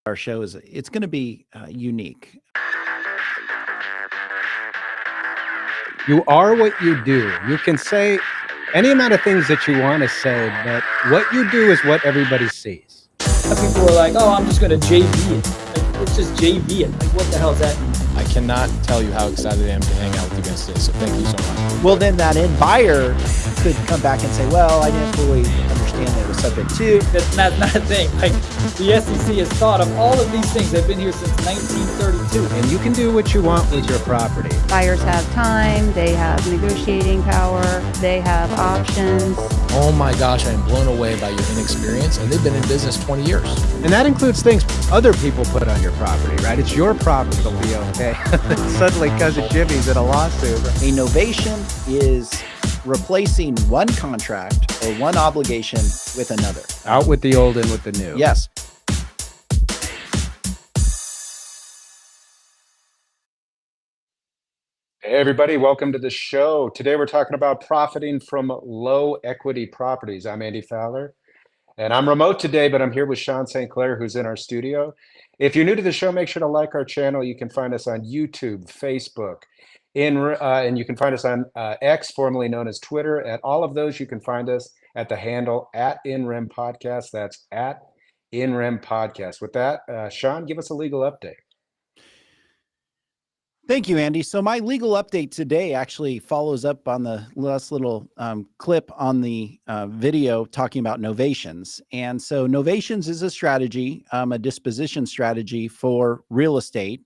our show is it's going to be unique. You are what you do. You can say any amount of things that you want to say, but what you do is what everybody sees. People are like, oh, I'm just going to JV it. Like, it's just JV it. Like, what the hell is that mean? I cannot tell you how excited I am to hang out with you guys today, so thank you so much. Well, then that end buyer could come back and say, well, I didn't fully understand that it was subject to. That's not a thing. Like, the SEC has thought of all of these things. They've been here since 1932. And you can do what you want with your property. Buyers have time, they have negotiating power, they have options. Oh my gosh, I am blown away by your inexperience, and they've been in business 20 years. And that includes things other people put on your property, right? It's your property to be okay. Suddenly, cousin Jimmy's in a lawsuit. A novation is replacing one contract or one obligation with another. Out with the old, in with the new. Yes. Hey everybody, welcome to the show. Today we're talking about profiting from low equity properties. I'm Andy Fowler, and I'm remote today, but I'm here with Sean St. Clair, who's in our studio. If you're new to the show, make sure to like our channel. You can find us on YouTube, Facebook, and you can find us on X, formerly known as Twitter. At all of those, you can find us at the handle @InRem Podcast. That's @InRem Podcast. With that, Sean, give us a legal update. Thank you, Andy. So my legal update today actually follows up on the last little clip on the video talking about novations. And so novations is a strategy, a disposition strategy for real estate,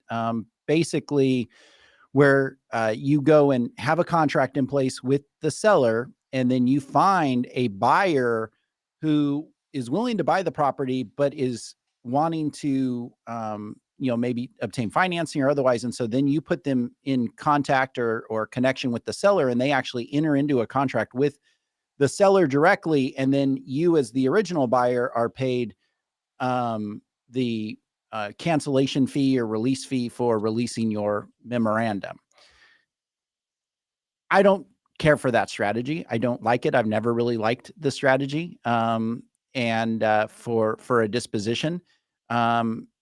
basically where you go and have a contract in place with the seller, and then you find a buyer who is willing to buy the property, but is wanting to maybe obtain financing or otherwise. And so then you put them in contact or connection with the seller, and they actually enter into a contract with the seller directly. And then you, as the original buyer, are paid the cancellation fee or release fee for releasing your memorandum. I don't care for that strategy. I don't like it. I've never really liked the strategy and for a disposition.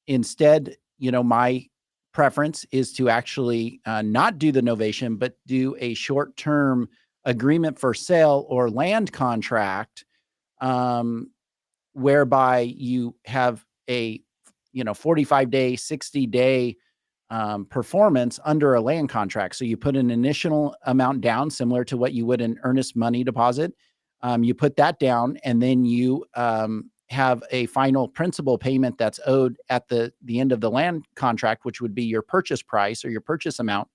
Instead, my preference is to actually not do the novation, but do a short-term agreement for sale or land contract, whereby you have a 45-day, 60-day performance under a land contract. So you put an initial amount down, similar to what you would an earnest money deposit. You put that down, and then you have a final principal payment that's owed at the end of the land contract, which would be your purchase price or your purchase amount.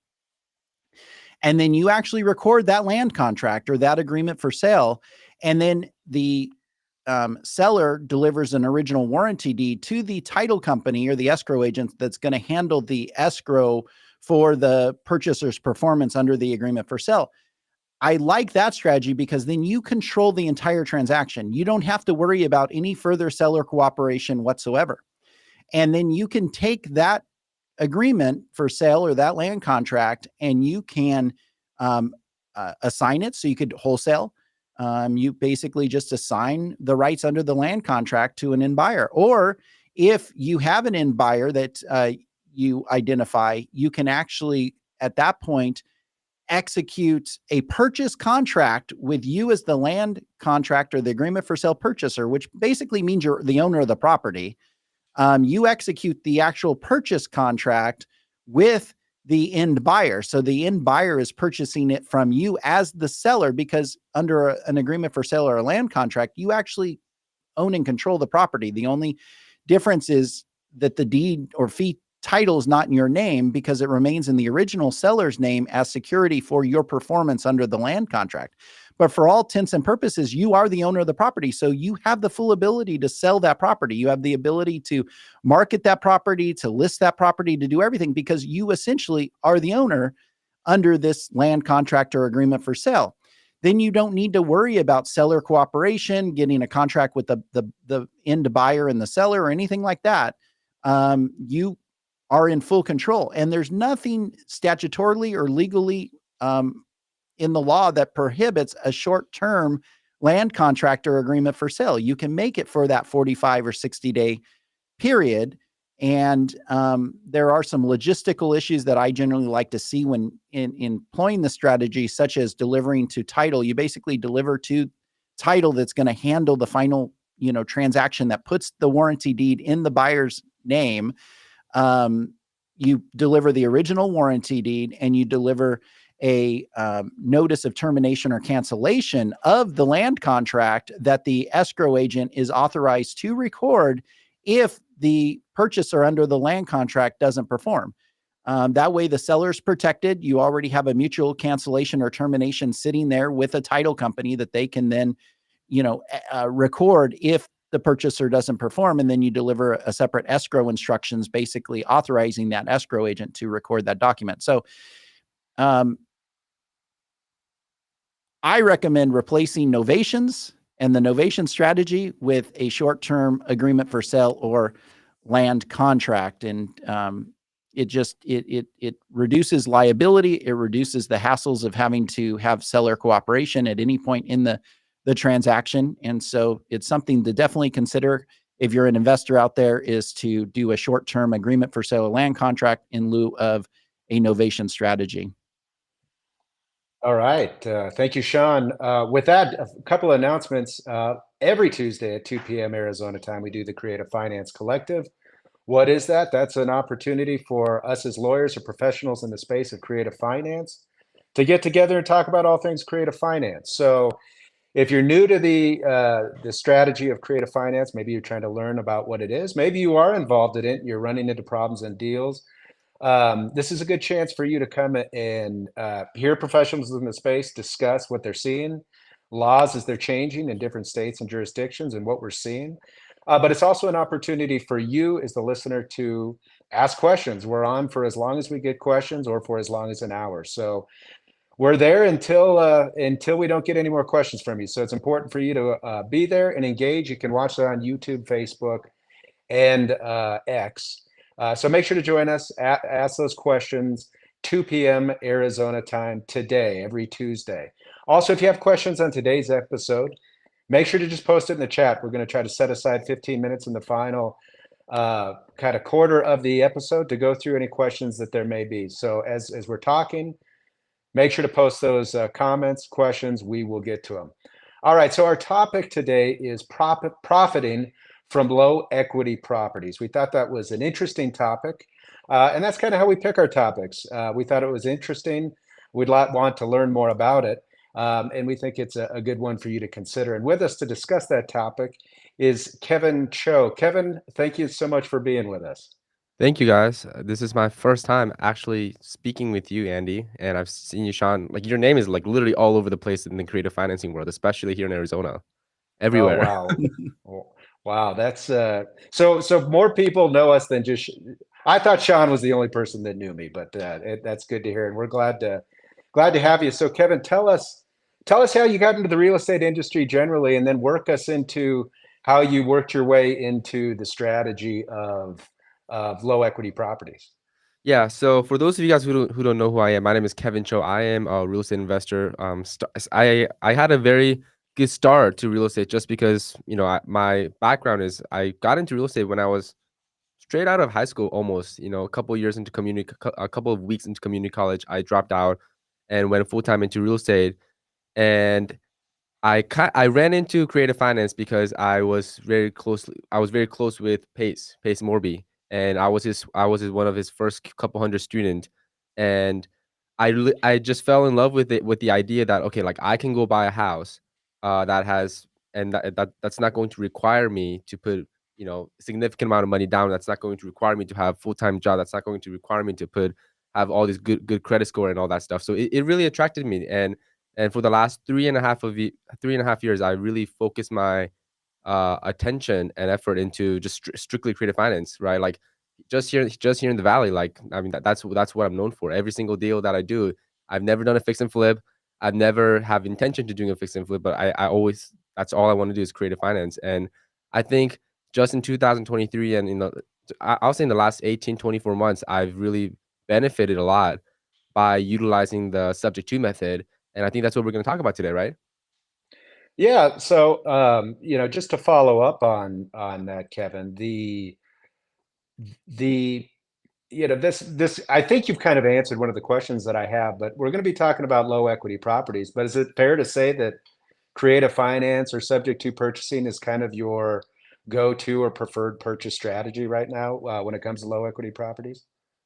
And then you actually record that land contract or that agreement for sale. And then the seller delivers an original warranty deed to the title company or the escrow agent that's going to handle the escrow for the purchaser's performance under the agreement for sale. I like that strategy because then you control the entire transaction. You don't have to worry about any further seller cooperation whatsoever. And then you can take that agreement for sale or that land contract, and you can assign it. So you could wholesale. You basically just assign the rights under the land contract to an end buyer. Or if you have an end buyer that you identify, you can actually, at that point, execute a purchase contract with you as the land contractor, the agreement for sale purchaser, which basically means you're the owner of the property. You execute the actual purchase contract with the end buyer. So the end buyer is purchasing it from you as the seller, because under an agreement for sale or a land contract, you actually own and control the property. The only difference is that the deed or fee title is not in your name, because it remains in the original seller's name as security for your performance under the land contract. But for all intents and purposes, you are the owner of the property. So you have the full ability to sell that property. You have the ability to market that property, to list that property, to do everything, because you essentially are the owner under this land contract or agreement for sale. Then you don't need to worry about seller cooperation, getting a contract with the end buyer and the seller or anything like that. You are in full control, and there's nothing statutorily or legally in the law that prohibits a short-term land contract or agreement for sale. You can make it for that 45 or 60-day period, And there are some logistical issues that I generally like to see when in employing the strategy, such as delivering to title. You basically deliver to title that's going to handle the final, transaction that puts the warranty deed in the buyer's name. You deliver the original warranty deed, and you deliver a notice of termination or cancellation of the land contract that the escrow agent is authorized to record if the purchaser under the land contract doesn't perform. That way the seller's protected. You already have a mutual cancellation or termination sitting there with a title company that they can then, record if the purchaser doesn't perform. And then you deliver a separate escrow instructions, basically authorizing that escrow agent to record that document. So, I recommend replacing novations and the novation strategy with a short-term agreement for sale or land contract. And it reduces liability. It reduces the hassles of having to have seller cooperation at any point in the transaction. And so it's something to definitely consider if you're an investor out there, is to do a short-term agreement for sale or land contract in lieu of a novation strategy. All right. Thank you, Sean. With that, a couple of announcements. Every Tuesday at 2 p.m. Arizona time, we do the Creative Finance Collective. What is that? That's an opportunity for us as lawyers or professionals in the space of creative finance to get together and talk about all things creative finance. So if you're new to the strategy of creative finance, maybe you're trying to learn about what it is. Maybe you are involved in it. You're running into problems and deals. This is a good chance for you to come and hear professionals in the space discuss what they're seeing, laws as they're changing in different states and jurisdictions, and what we're seeing. But it's also an opportunity for you as the listener to ask questions. We're on for as long as we get questions, or for as long as an hour. So we're there until we don't get any more questions from you. So it's important for you to be there and engage. You can watch that on YouTube, Facebook, and X. So make sure to join us, ask those questions, 2 p.m. Arizona time today, every Tuesday. Also, if you have questions on today's episode, make sure to just post it in the chat. We're going to try to set aside 15 minutes in the final kind of quarter of the episode to go through any questions that there may be. So as we're talking, make sure to post those comments, questions. We will get to them. All right, so our topic today is profiting from low equity properties. We thought that was an interesting topic, and that's kind of how we pick our topics. We thought it was interesting. We'd want to learn more about it, and we think it's a good one for you to consider. And with us to discuss that topic is Kevin Cho. Kevin, thank you so much for being with us. Thank you, guys. This is my first time actually speaking with you, Andy, and I've seen you, Sean. Like, your name is like literally all over the place in the creative financing world, especially here in Arizona, everywhere. Oh, wow. Wow, that's so more people know us than just. I thought Sean was the only person that knew me, but that's good to hear, and we're glad to have you. So, Kevin, tell us how you got into the real estate industry generally, and then work us into how you worked your way into the strategy of low equity properties. Yeah. So for those of you guys who don't know who I am, my name is Kevin Cho. I am a real estate investor. I had a very good start to real estate just because, my background is I got into real estate when I was straight out of high school, almost, a couple of years into a couple of weeks into community college. I dropped out and went full time into real estate. And I ran into creative finance because I was very close with Pace Morby, and I was one of his first couple hundred students. And I just fell in love with it, with the idea that, okay, like, I can go buy a house that's not going to require me to put, significant amount of money down. That's not going to require me to have full-time job. That's not going to require me to have all this good credit score and all that stuff. So it really attracted me. And for the last 3.5 years, I really focused my attention and effort into just strictly creative finance, right? Like, just here in the Valley. Like, I mean, that's what I'm known for. Every single deal that I do, I've never done a fix and flip. I've never have intention to doing a fix and flip, but I always, that's all I want to do is creative finance. And I think just in 2023 and I'll say in the last 18-24 months, I've really benefited a lot by utilizing the subject to method. And I think that's what we're going to talk about today, right? Yeah. So, just to follow up on that, Kevin, the this I think you've kind of answered one of the questions that I have, but we're going to be talking about low equity properties. But is it fair to say that creative finance or subject to purchasing is kind of your go-to or preferred purchase strategy right now when it comes to low equity properties?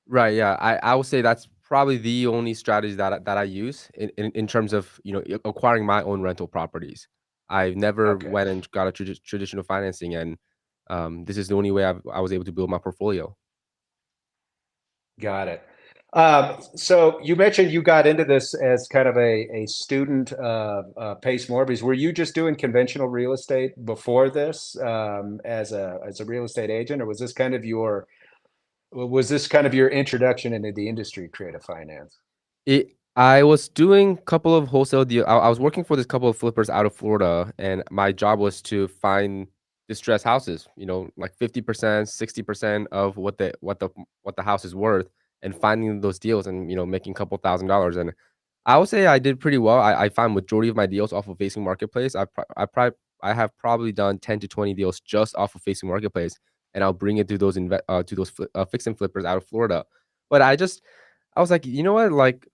Right, yeah. I would say that's probably the only strategy that I use in terms of, acquiring my own rental properties. I never Okay, went and got a traditional financing, and this is the only way I was able to build my portfolio. got it. So you mentioned you got into this as kind of a student of Pace Morby's. Were you just doing conventional real estate before this as a real estate agent, or was this kind of your introduction into the industry, creative finance? I was doing a couple of wholesale deal. I was working for this couple of flippers out of Florida, and my job was to find distressed houses. Like 50%, 60% of what the house is worth, and finding those deals, and making a couple $1,000s. And I would say I did pretty well. I found majority of my deals off of Facing Marketplace. I have probably done 10 to 20 deals just off of Facing Marketplace, and I'll bring it to those fix and flippers out of Florida. But I was like, you know what, like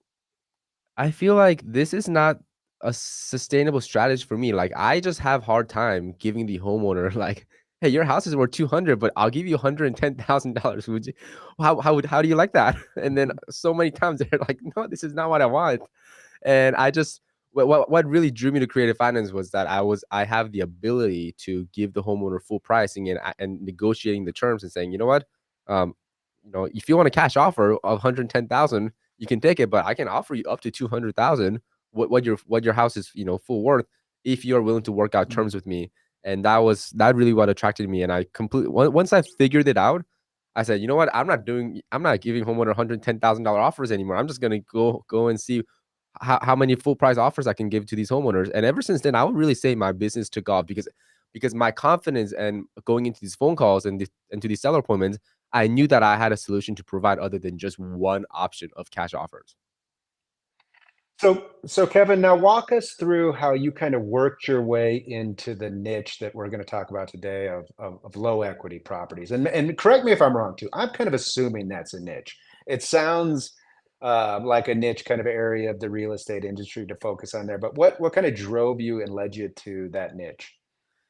I feel like this is not a sustainable strategy for me. Like, I just have hard time giving the homeowner like, "Hey, your house is worth 200, but I'll give you $110,000. Would you how do you like that?" And then so many times they're like, "No, this is not what I want." And I just what really drew me to creative finance was that I have the ability to give the homeowner full pricing, and negotiating the terms, and saying, "You know what? Um, if you want a cash offer of 110,000, you can take it, but I can offer you up to 200,000, what your house is, full worth, if you are willing to work out Mhm. terms with me." And that really what attracted me. And I completely, once I figured it out, I said, you know what, I'm not giving homeowner $110,000 offers anymore. I'm just gonna go and see how many full price offers I can give to these homeowners. And ever since then, I would really say my business took off, because my confidence, and going into these phone calls, and to these seller appointments, I knew that I had a solution to provide other than just one option of cash offers. So Kevin, now walk us through how you kind of worked your way into the niche that we're going to talk about today of low equity properties. And correct me if I'm wrong too. I'm kind of assuming that's a niche. It sounds like a niche kind of area of the real estate industry to focus on there. But what kind of drove you and led you to that niche?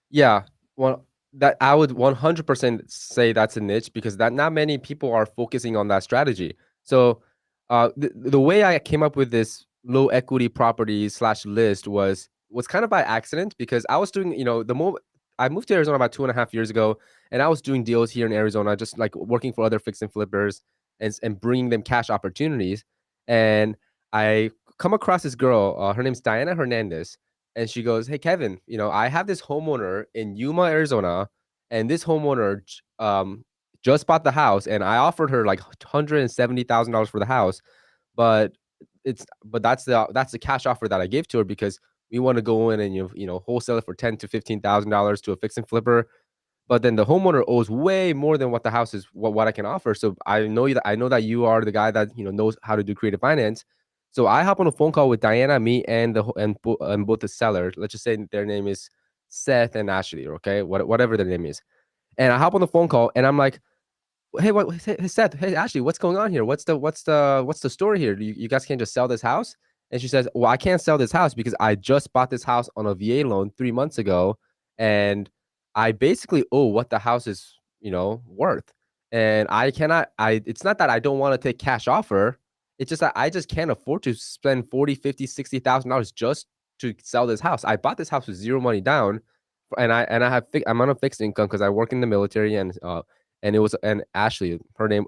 Yeah, well, that I would 100% say that's a niche, because that not many people are focusing on that strategy. So, the way I came up with this low equity property slash list was kind of by accident, because I was doing, the moment I moved to Arizona about 2.5 years ago, and I was doing deals here in Arizona, just like working for other fix and flippers, and bringing them cash opportunities. And I come across this girl, her name's Diana Hernandez, and she goes, "Hey, Kevin, I have this homeowner in Yuma, Arizona, and this homeowner just bought the house, and I offered her like $170,000 for the house, but that's the cash offer that I gave to her, because we want to go in and wholesale it for $10,000 to $15,000 to a fix and flipper. But then the homeowner owes way more than what the house is, what I can offer. So I know that you are the guy that knows how to do creative finance. So I hop on a phone call with Diana, me, and and both the sellers. Let's just say their name is Seth and Ashley, okay, whatever their name is. And I hop on the phone call, and I'm like, "Hey, hey, Seth, hey, Ashley, what's going on here? What's the story here? You guys can't just sell this house?" And she says, "Well, I can't sell this house because I just bought this house on a VA loan 3 months ago, and I basically owe what the house is, worth. And I cannot. It's not that I don't want to take cash offer. It's just that I just can't afford to spend 40, 50, $60,000 just to sell this house. I bought this house with zero money down, I'm on a fixed income because I work in the military, and it was and Ashley, her name,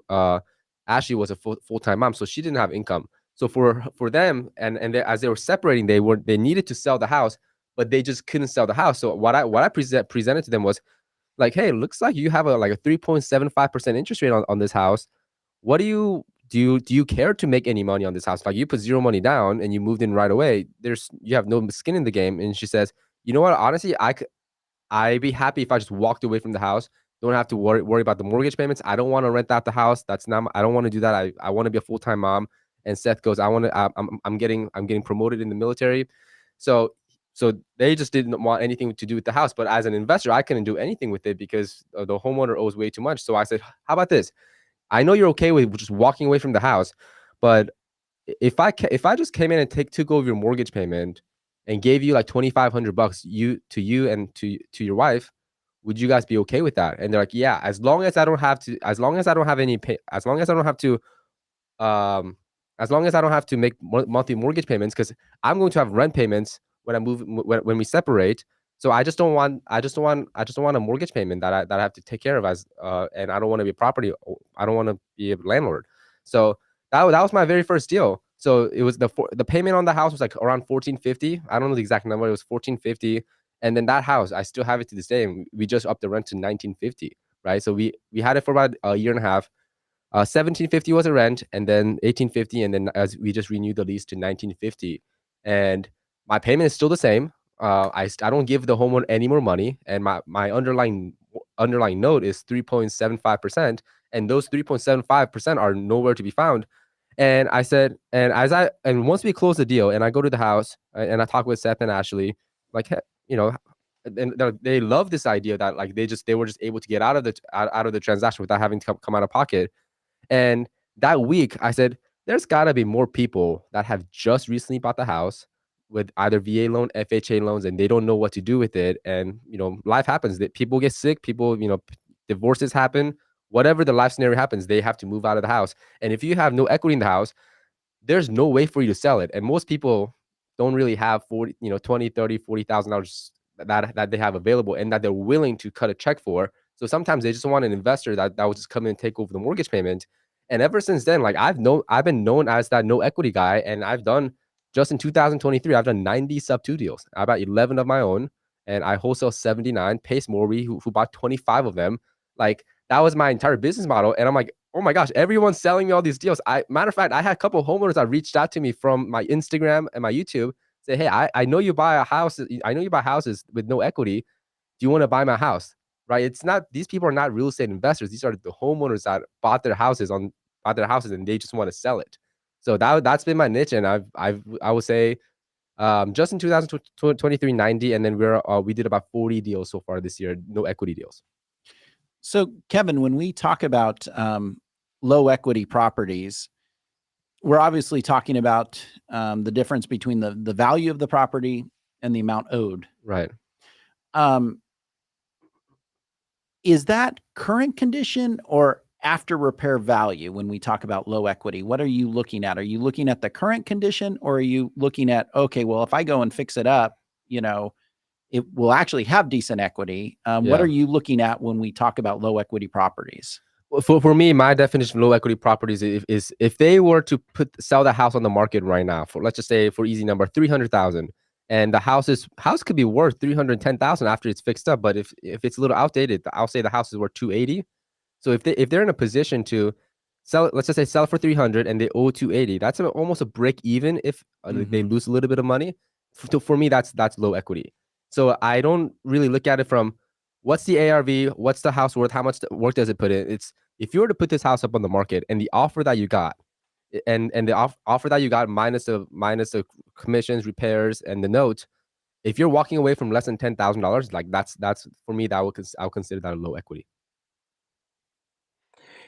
Ashley was a full-time mom, so she didn't have income. So for them, as they were separating, they needed to sell the house, but they just couldn't sell the house. So what I presented to them was like, "Hey, looks like you have a 3.75% interest rate on this house. What do you care to make any money on this house? Like, you put zero money down and you moved in right away. You have no skin in the game." And she says, "You know what? Honestly, I'd be happy if I just walked away from the house. Don't have to worry about the mortgage payments. I don't want to rent out the house. I don't want to do that. I want to be a full-time mom." And Seth goes, "I'm getting promoted in the military." So So they just didn't want anything to do with the house. But as an investor, I couldn't do anything with it because the homeowner owes way too much. So I said, how about this? I know you're okay with just walking away from the house, but if I just came in and took over your mortgage payment and gave you like $2,500 you and to your wife, would you guys be okay with that? And they're like, yeah, as long as I don't have to, as long as I don't have any pay, as long as I don't have to, as long as I don't have to make monthly mortgage payments, because I'm going to have rent payments when I move when we separate. So I just don't want a mortgage payment that I have to take care of and I don't want to be a property. I don't want to be a landlord. So that was my very first deal. So it was the payment on the house was like around $1,450. I don't know the exact number. It was $1,450. And then that house, I still have it to this day. And we just upped the rent to $1,950. Right. So we had it for about a year and a half. $1,750 was a rent, and then $1,850, and then as we just renewed the lease to $1,950, and my payment is still the same. I don't give the homeowner any more money, and my underlying note is 3.75%, and those 3.75% are nowhere to be found. And I said, and once we close the deal, and I go to the house, and I talk with Seth and Ashley, like, you know, and they love this idea that like they were just able to get out of the transaction without having to come out of pocket. And that week, I said, there's got to be more people that have just recently bought the house with either VA loan, FHA loans, and they don't know what to do with it. And, life happens. That people get sick, people, divorces happen, whatever the life scenario happens, they have to move out of the house. And if you have no equity in the house, there's no way for you to sell it. And most people don't really have 40, 20, 30, $40,000 that they have available and that they're willing to cut a check for. So sometimes they just want an investor that will just come in and take over the mortgage payment. And ever since then, like I've been known as that no equity guy. And I've done, just in 2023, I've done 90 subto deals. I bought 11 of my own, and I wholesale 79. Pace Morby, who bought 25 of them. Like that was my entire business model. And I'm like, oh my gosh, everyone's selling me all these deals. Matter of fact, I had a couple of homeowners that reached out to me from my Instagram and my YouTube, say, hey, I know you buy a house. I know you buy houses with no equity. Do you want to buy my house? Right? It's not, these people are not real estate investors. These are the homeowners that bought their houses and they just want to sell it. So that's been my niche. And I would say, just in 2023, 90, and then we did about 40 deals so far this year, no equity deals. So Kevin, when we talk about low equity properties, we're obviously talking about the difference between the value of the property and the amount owed. Right. Is that current condition or after repair value when we talk about low equity? What are you looking at? Are you looking at the current condition, or are you looking at, okay, well, if I go and fix it up, it will actually have decent equity? What are you looking at when we talk about low equity properties? Well, for me, my definition of low equity properties is if they were to sell the house on the market right now for, let's just say, for easy number, 300,000, and the house could be worth 310,000 after it's fixed up. But if it's a little outdated, I'll say the house is worth 280. So if they're in a position to sell it, let's just say sell it for 300 and they owe 280, that's almost a break even if they lose a little bit of money. For me, that's low equity. So I don't really look at it from what's the ARV, what's the house worth, how much work does it put in. It's, if you were to put this house up on the market and the offer that you got, and the offer that you got minus the commissions, repairs, and the note, if you're walking away from less than $10,000, like that's for me, I'll consider that a low equity.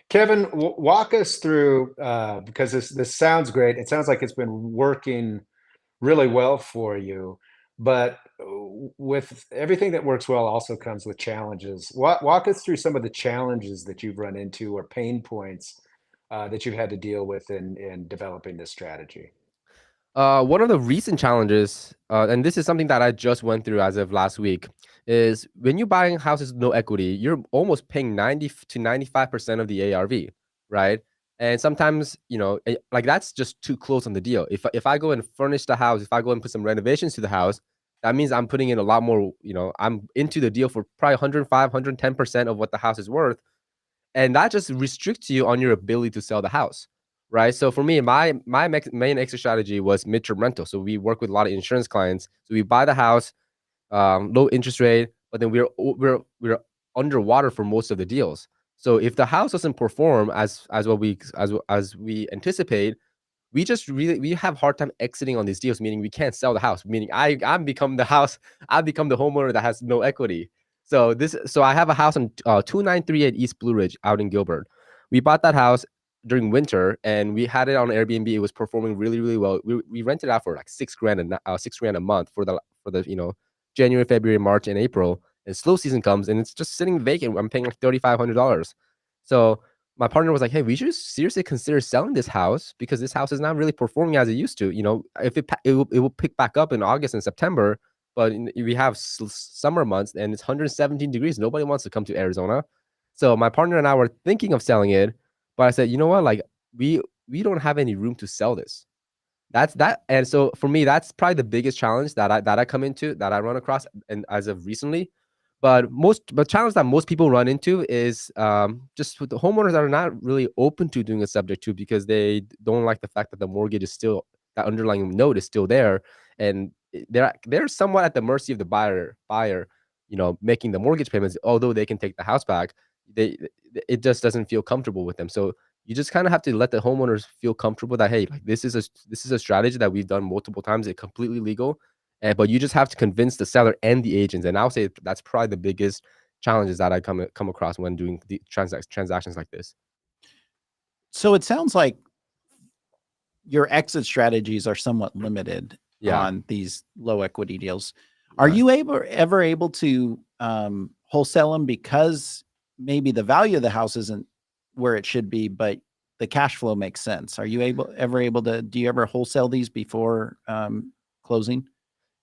Kevin, walk us through, because this sounds great. It sounds like it's been working really well for you, but with everything that works well also comes with challenges. Walk us through some of the challenges that you've run into or pain points that you've had to deal with in developing this strategy. One of the recent challenges, and this is something that I just went through as of last week, is when you're buying houses with no equity, you're almost paying 90 to 95% of the ARV, right? And sometimes, like that's just too close on the deal. If I go and furnish the house, if I go and put some renovations to the house, that means I'm putting in a lot more, I'm into the deal for probably 105, 110% of what the house is worth. And that just restricts you on your ability to sell the house, right? So for me, my main exit strategy was midterm rental. So we work with a lot of insurance clients. So we buy the house, low interest rate, but then we're underwater for most of the deals. So if the house doesn't perform as we anticipate, we have hard time exiting on these deals, meaning we can't sell the house, meaning I'm become the homeowner that has no equity. So I have a house on 2938 East Blue Ridge out in Gilbert. We bought that house during winter and we had it on Airbnb. It was performing really, really well. We rented it out for like $6,000 a month for the January, February, March, and April. And slow season comes and it's just sitting vacant. I'm paying like $3,500. So my partner was like, "Hey, we should seriously consider selling this house because this house is not really performing as it used to. If it will pick back up in August and September, but we have summer months and it's 117 degrees. Nobody wants to come to Arizona." So my partner and I were thinking of selling it, but I said, you know what? Like we don't have any room to sell this. That's that. And so for me, that's probably the biggest challenge that I come into, that I run across, and as of recently. But challenge that most people run into is just with the homeowners that are not really open to doing a subject to because they don't like the fact that the mortgage is still, that underlying note is still there, and they're somewhat at the mercy of the buyer, making the mortgage payments. Although they can take the house back, they it just doesn't feel comfortable with them. So you just kind of have to let the homeowners feel comfortable that, hey, like this is a strategy that we've done multiple times. It's completely legal, but you just have to convince the seller and the agents. And I'll say that's probably the biggest challenges that I come across when doing the transactions like this. So it sounds like your exit strategies are somewhat limited on these low equity deals. Are you ever able to wholesale them because maybe the value of the house isn't where it should be, but the cash flow makes sense? Are you ever able to, do you ever wholesale these before closing?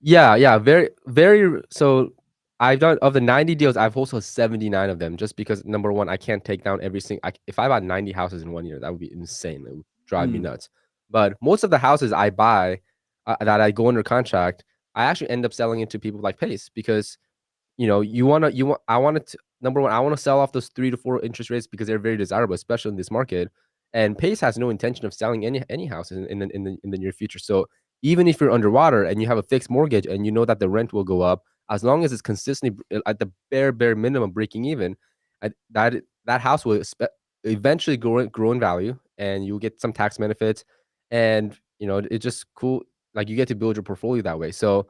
Yeah. Very, very. So I've done, of the 90 deals, I've wholesaled 79 of them just because, number one, I can't take down every single, if I bought 90 houses in 1 year, that would be insane. It would drive me nuts. But most of the houses I buy that I go under contract, I actually end up selling it to people like Pace because, I wanted to, number one, I want to sell off those 3 to 4 interest rates because they're very desirable, especially in this market. And Pace has no intention of selling any houses in the near future. So even if you're underwater and you have a fixed mortgage and you know that the rent will go up, as long as it's consistently at the bare minimum breaking even, that house will eventually grow in value, and you'll get some tax benefits, and it's just cool. Like you get to build your portfolio that way. So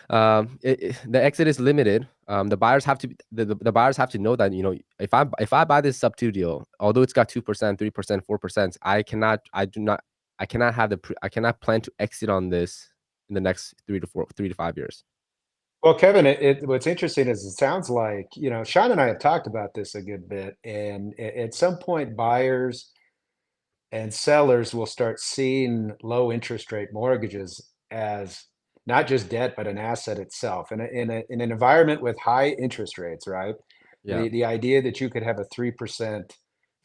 the exit is limited. The buyers have to the buyers have to know that, if I buy this subto deal, although it's got 2%, 3%, 4%, I cannot plan to exit on this in the next 3 to 5 years. Well, Kevin, what's interesting is it sounds like, Sean and I have talked about this a good bit, and at some point, buyers and sellers will start seeing low interest rate mortgages as not just debt, but an asset itself. And in an environment with high interest rates, right? Yeah. The idea that you could have a 3%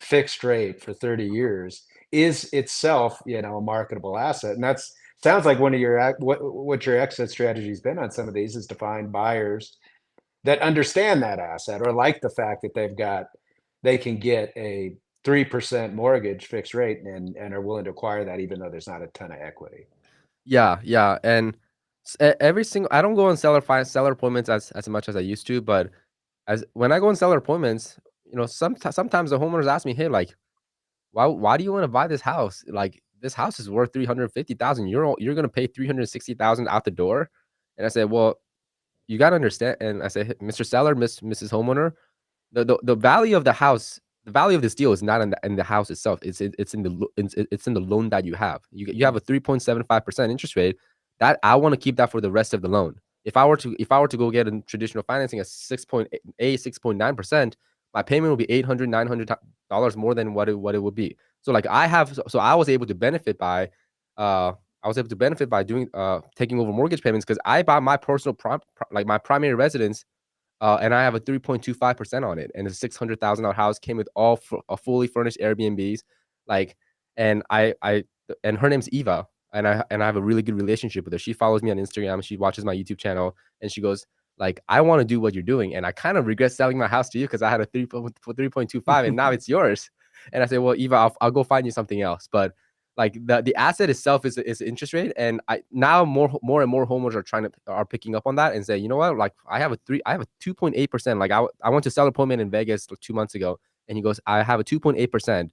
fixed rate for 30 years is itself, a marketable asset. And that's sounds like one of your what your exit strategy's been on some of these is to find buyers that understand that asset or like the fact that they can get a 3% mortgage fixed rate and are willing to acquire that even though there's not a ton of equity. Yeah, and every single, I don't go on seller appointments as much as I used to, but as when I go on seller appointments, sometimes the homeowners ask me, hey, like, why do you want to buy this house? Like, this house is worth 350,000. You're gonna pay 360,000 out the door, and I said, well, you gotta understand. And I said, Mr. Seller, Mrs. Homeowner, the value of the house, the value of this deal is not in the house itself. It's in the loan that you have. You have a 3.75% interest rate. That I want to keep that for the rest of the loan. If I were to go get a traditional financing at 6.9%, my payment will be $800-900 more than what it would be. So like I was able to benefit by doing taking over mortgage payments because I bought my personal my primary residence, and I have a 3.25% on it, and it's a $600,000 house. Came with all a fully furnished Airbnbs, and and her name's Eva, and I have a really good relationship with her. She follows me on Instagram. She watches my YouTube channel, and she goes, like, I want to do what you're doing, and I kind of regret selling my house to you because I had a 3.25, and now it's yours. And I said, well, Eva, I'll go find you something else. But like the asset itself is interest rate, and now more and more homeowners are picking up on that and say, you know what, like I have a 2.8%. Like I went to sell appointment in Vegas 2 months ago, and he goes, I have a 2.8%.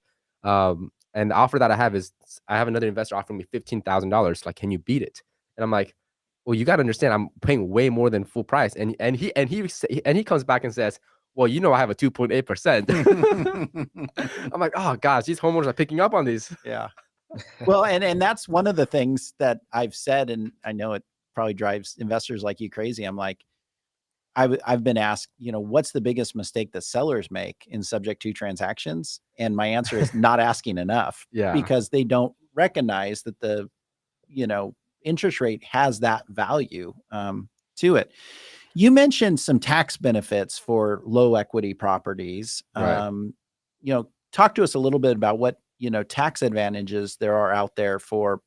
And the offer that I have is I have another investor offering me $15,000. Like, can you beat it? And I'm like, well, you got to understand, I'm paying way more than full price. And he comes back and says, well, I have a 2.8%. I'm like, oh gosh, these homeowners are picking up on these. Yeah. Well, and that's one of the things that I've said, and I know it probably drives investors like you crazy. I'm like, I've been asked, what's the biggest mistake that sellers make in subject to transactions? And my answer is not asking enough. Yeah. Because they don't recognize that the, interest rate has that value to it. You mentioned some tax benefits for low equity properties. Right. Talk to us a little bit about what, tax advantages there are out there for,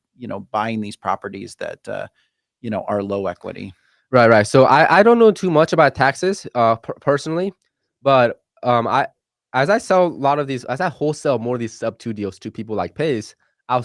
buying these properties that, are low equity. Right. So I don't know too much about taxes, personally, but as I wholesale more of these subto deals to people like Pace, I'll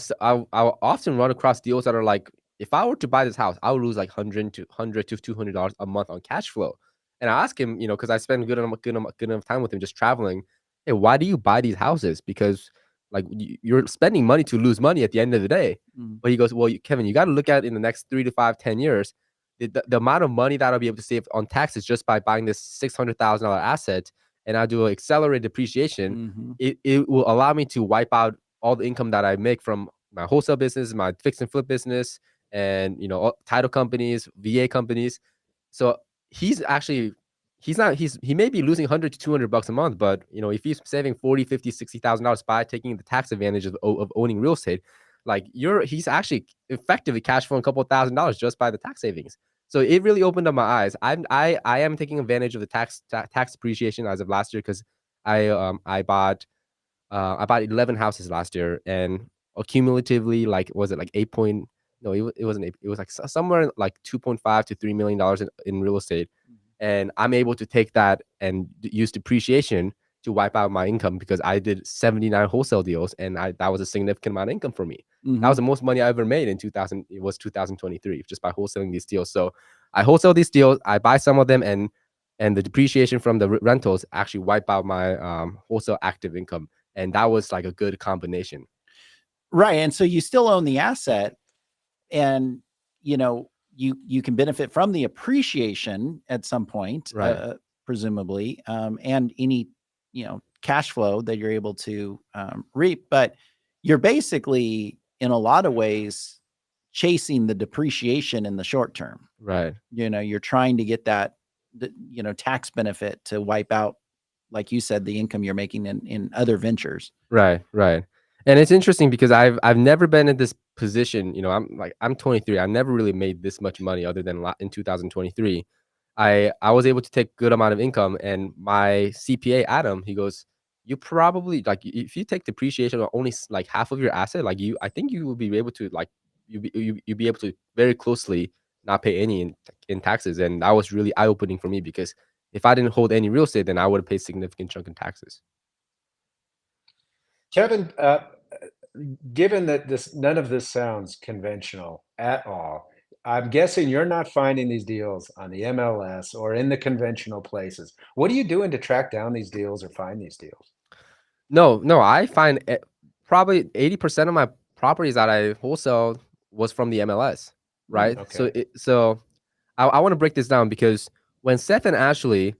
often run across deals that are like, if I were to buy this house, I would lose like $100 to $200 a month on cash flow. And I ask him, because I spend good enough time with him just traveling, hey, why do you buy these houses? Because like you're spending money to lose money at the end of the day. But he goes, well, Kevin, you got to look at in the next 3 to 5, 10 years. The amount of money that I'll be able to save on taxes just by buying this $600,000 asset, and I'll do an accelerated depreciation, it will allow me to wipe out all the income that I make from my wholesale business, my fix and flip business, and title companies, VA companies. So he may be losing $100 to $200 a month, but if he's saving $40,000, $50,000, $60,000 by taking the tax advantage of owning real estate, like he's actually effectively cash flowing a couple of $1,000s just by the tax savings. So it really opened up my eyes. I am taking advantage of the tax depreciation as of last year, because I bought 11 houses last year, and cumulatively, like, was it like it wasn't 8, it was like somewhere like 2.5 to $3 million in real estate. And I'm able to take that and use depreciation to wipe out my income, because I did 79 wholesale deals, and that was a significant amount of income for me. That was the most money I ever made in 2023, just by wholesaling these deals. So I wholesale these deals, I buy some of them, and the depreciation from the rentals actually wipe out my wholesale active income. And that was like a good combination. Right. And so you still own the asset, and, you can benefit from the appreciation at some point, Right. Presumably, and any, cash flow that you're able to reap. But you're basically, in a lot of ways, chasing the depreciation in the short term. Right. You're trying to get that, tax benefit to wipe out, like you said, the income you're making in other ventures. Right. And it's interesting because I've never been in this position. I'm 23. I never really made this much money other than in 2023. I was able to take good amount of income, and my CPA, Adam, he goes, you probably, like, if you take depreciation on only like half of your asset, like I think you will be able to, like, you'll be able to very closely not pay any in taxes. And that was really eye-opening for me, because if I didn't hold any real estate, then I would have paid significant chunk in taxes. Kevin, given that none of this sounds conventional at all, I'm guessing you're not finding these deals on the MLS or in the conventional places. What are you doing to track down these deals or find these deals? No, I find probably 80% of my properties that I wholesale was from the MLS, right? Okay. So I want to break this down, because when Seth and Ashley,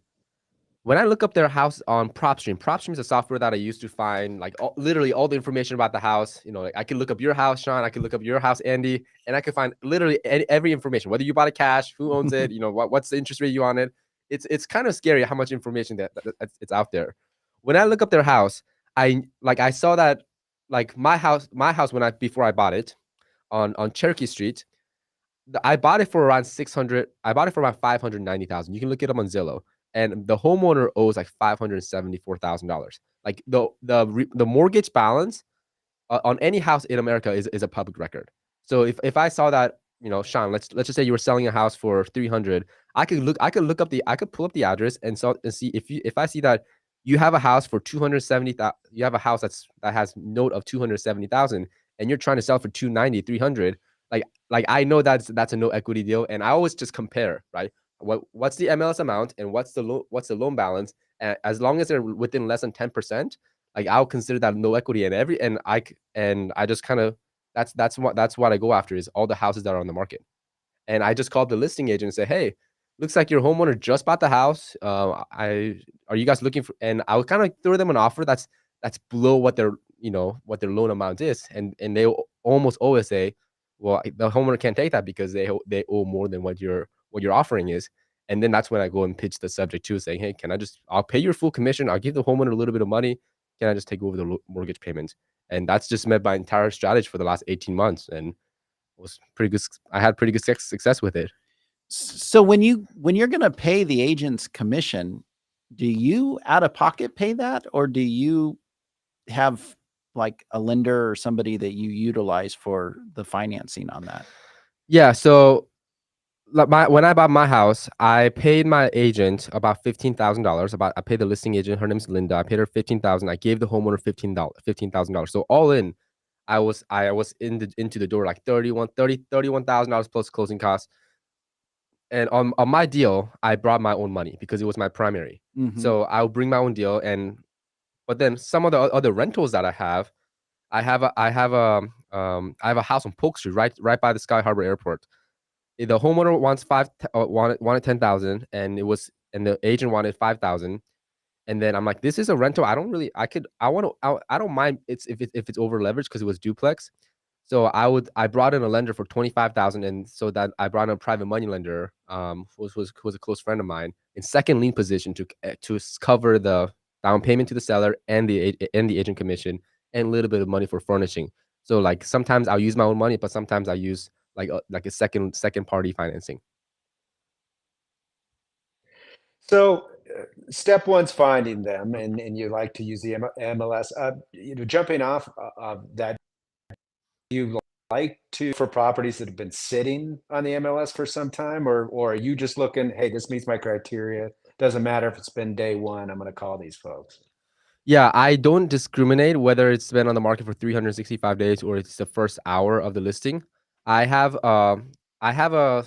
when I look up their house on PropStream is a software that I use to find like literally all the information about the house. Like, I can look up your house, Sean. I can look up your house, Andy, and I can find literally every information, whether you bought it cash, who owns it, what's the interest rate you on it. It's kind of scary how much information that it's out there. When I look up their house, I saw that, like, my house before I bought it on Cherokee Street, I bought it for around 600. I bought it for around 590,000. You can look it up on Zillow, and the homeowner owes like $574,000. Like, the mortgage balance on any house in America is a public record. So if I saw that, Sean, let's just say you were selling a house for 300, I could pull up the address and see if I see that you have a house for 270,000, you have a house that has note of 270,000, and you're trying to sell for 290, 300. Like I know that's a no equity deal, and I always just compare, right? What's the MLS amount and what's the loan balance? And as long as they're within less than 10%, like I'll consider that no equity, and I just kind of that's what I go after is all the houses that are on the market. And I just called the listing agent and say, hey, looks like your homeowner just bought the house. Are you guys looking for? And I would kind of throw them an offer that's below what their what their loan amount is, and they almost always say, well, the homeowner can't take that because they owe more than what your offering is. And then that's when I go and pitch the subject to, saying, hey, I'll pay your full commission. I'll give the homeowner a little bit of money. Can I just take over the mortgage payment? And that's just met my entire strategy for the last 18 months. And was pretty good. I had pretty good success with it. So when you're going to pay the agent's commission, do you out of pocket pay that, or do you have like a lender or somebody that you utilize for the financing on that? Yeah. So when I bought my house, I paid my agent about $15,000. I paid the listing agent. Her name's Linda. I paid her $15,000. I gave the homeowner $15,000. So all in, I was into the door like $31,000 plus closing costs. And on my deal, I brought my own money because it was my primary. So I'll bring my own deal. But then some of the other rentals that I have a house on Polk Street, right by the Sky Harbor Airport. The homeowner wanted 10,000, and the agent wanted 5,000. And then I'm like, this is a rental. I don't mind if it's over leveraged because it was duplex. So I brought in a lender for 25,000, and so that I brought in a private money lender, was a close friend of mine, in second lien position to cover the down payment to the seller and the agent commission and a little bit of money for furnishing. So like sometimes I'll use my own money, but sometimes I use like a second party financing. So step one's finding them, and you like to use the MLS. Jumping off of that, you like to for properties that have been sitting on the MLS for some time, or are you just looking, hey, this meets my criteria. Doesn't matter if it's been day one, I'm going to call these folks. Yeah, I don't discriminate whether it's been on the market for 365 days or it's the first hour of the listing. I have I have a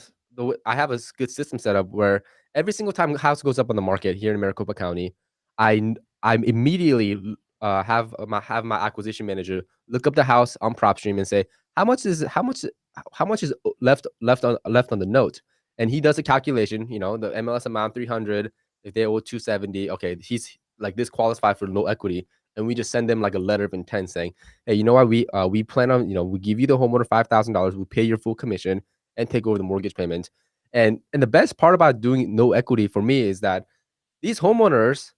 good system set up where every single time a house goes up on the market here in Maricopa County, I immediately have my acquisition manager look up the house on PropStream and say how much is left on the note, and he does a calculation. The MLS amount 300. If they owe 270, okay, he's like this qualified for low equity, and we just send them like a letter of intent saying, hey, you know what, we plan on, we give you the homeowner $5,000, we pay your full commission and take over the mortgage payment. And the best part about doing no equity for me is that these homeowners,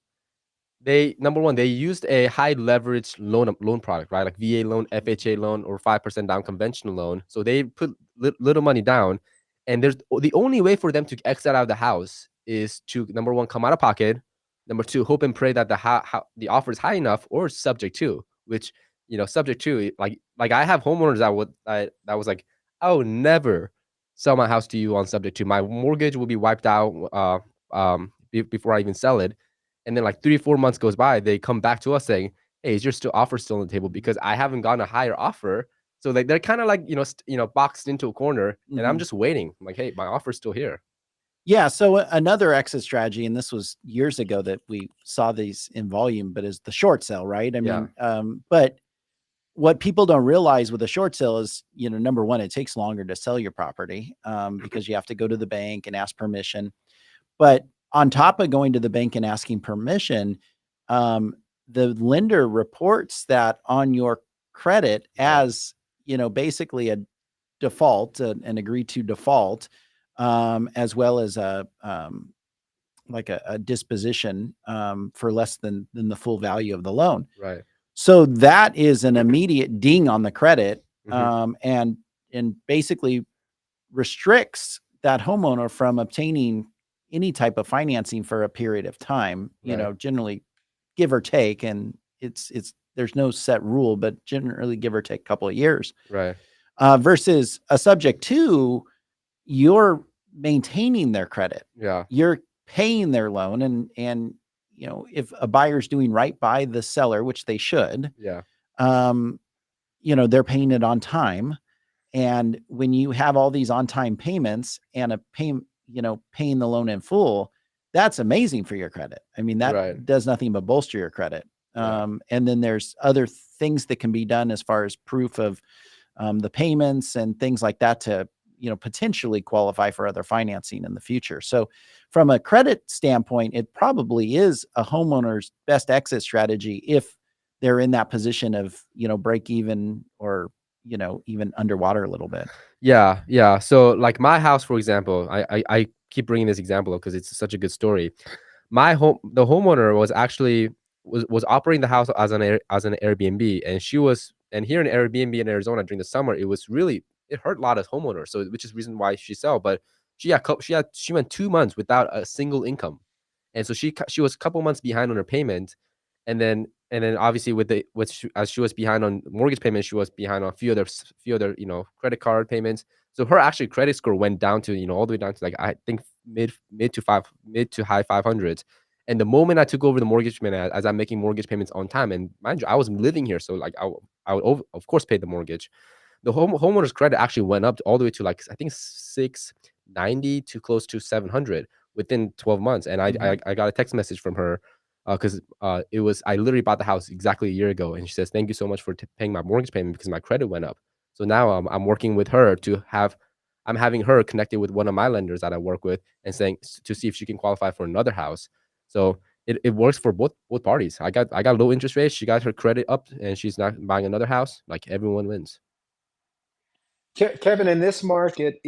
number one, they used a high leverage loan product, right? Like VA loan, FHA loan, or 5% down conventional loan. So they put little money down, and the only way for them to exit out of the house is to, number one, come out of pocket. Number two, hope and pray that the offer is high enough, or subject to, which, subject to, like I have homeowners that was like, I would never sell my house to you on subject to. My mortgage will be wiped out before I even sell it. And then like 3-4 months goes by, they come back to us saying, hey, is your offer still on the table? Because I haven't gotten a higher offer. So like they're kind of like, boxed into a corner, and I'm just waiting. I'm like, hey, my offer's still here. Yeah. So another exit strategy, and this was years ago that we saw these in volume, but is the short sale, right? I mean, but what people don't realize with a short sale is, number one, it takes longer to sell your property because you have to go to the bank and ask permission. But on top of going to the bank and asking permission, the lender reports that on your credit as, basically a default, an agreed to default, as well as like a disposition for less than the full value of the loan. Right. So that is an immediate ding on the credit, and basically restricts that homeowner from obtaining any type of financing for a period of time, generally give or take. And there's no set rule, but generally give or take a couple of years. Right. Versus a subject to, you're maintaining their credit. Yeah. You're paying their loan, and if a buyer's doing right by the seller, which they should, they're paying it on time. And when you have all these on-time payments and paying the loan in full, that's amazing for your credit. I mean, that does nothing but bolster your credit. Yeah. And then there's other things that can be done as far as proof of the payments and things like that to, potentially qualify for other financing in the future. So from a credit standpoint, it probably is a homeowner's best exit strategy if they're in that position of, break even or, even underwater a little bit. Yeah. So like my house, for example, I keep bringing this example up because it's such a good story. The homeowner was actually was operating the house as an Airbnb, and here in Airbnb in Arizona during the summer, it hurt a lot of homeowners. So which is the reason why she sell. But she went 2 months without a single income, and so she was a couple months behind on her payment, and then obviously as she was behind on mortgage payments, she was behind on a few other credit card payments. So her actually credit score went down to all the way down to like I think mid to high 500s. And the moment I took over the mortgage payment, as I'm making mortgage payments on time, and mind you, I was living here, so like I would of course pay the mortgage. The homeowner's credit actually went up all the way to like I think 690 to close to 700 within 12 months. And I got a text message from her because it was I literally bought the house exactly a year ago, and she says thank you so much for paying my mortgage payment because my credit went up. So now I'm working with her I'm having her connected with one of my lenders that I work with and saying to see if she can qualify for another house. So it works for both parties. I got low interest rates. She got her credit up, and she's not buying another house. Like everyone wins. Kevin, in this market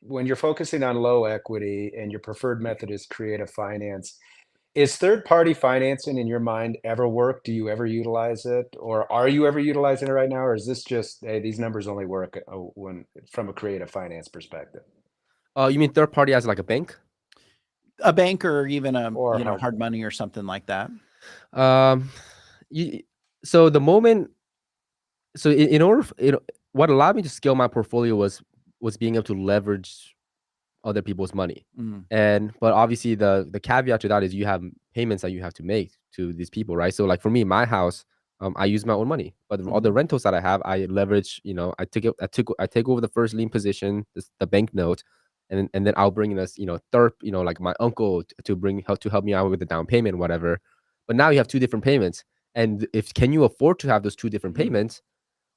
when you're focusing on low equity and your preferred method is creative finance, is third-party financing in your mind ever work? Do you ever utilize it, or are you ever utilizing it right now, or is this just, hey, these numbers only work when from a creative finance perspective? You mean third party as like a bank? A bank or even a, Or hard money or something like that. Um, you, so the moment, so in order, what allowed me to scale my portfolio was being able to leverage other people's money. Mm. But obviously the caveat to that is you have payments that you have to make to these people, right? So like for me, my house, I use my own money, but all the rentals that I have, I leverage. I take over the first lien position, the bank note, and then I'll bring in this, third, like my uncle to help me out with the down payment, whatever. But now you have two different payments, and can you afford to have those two different payments?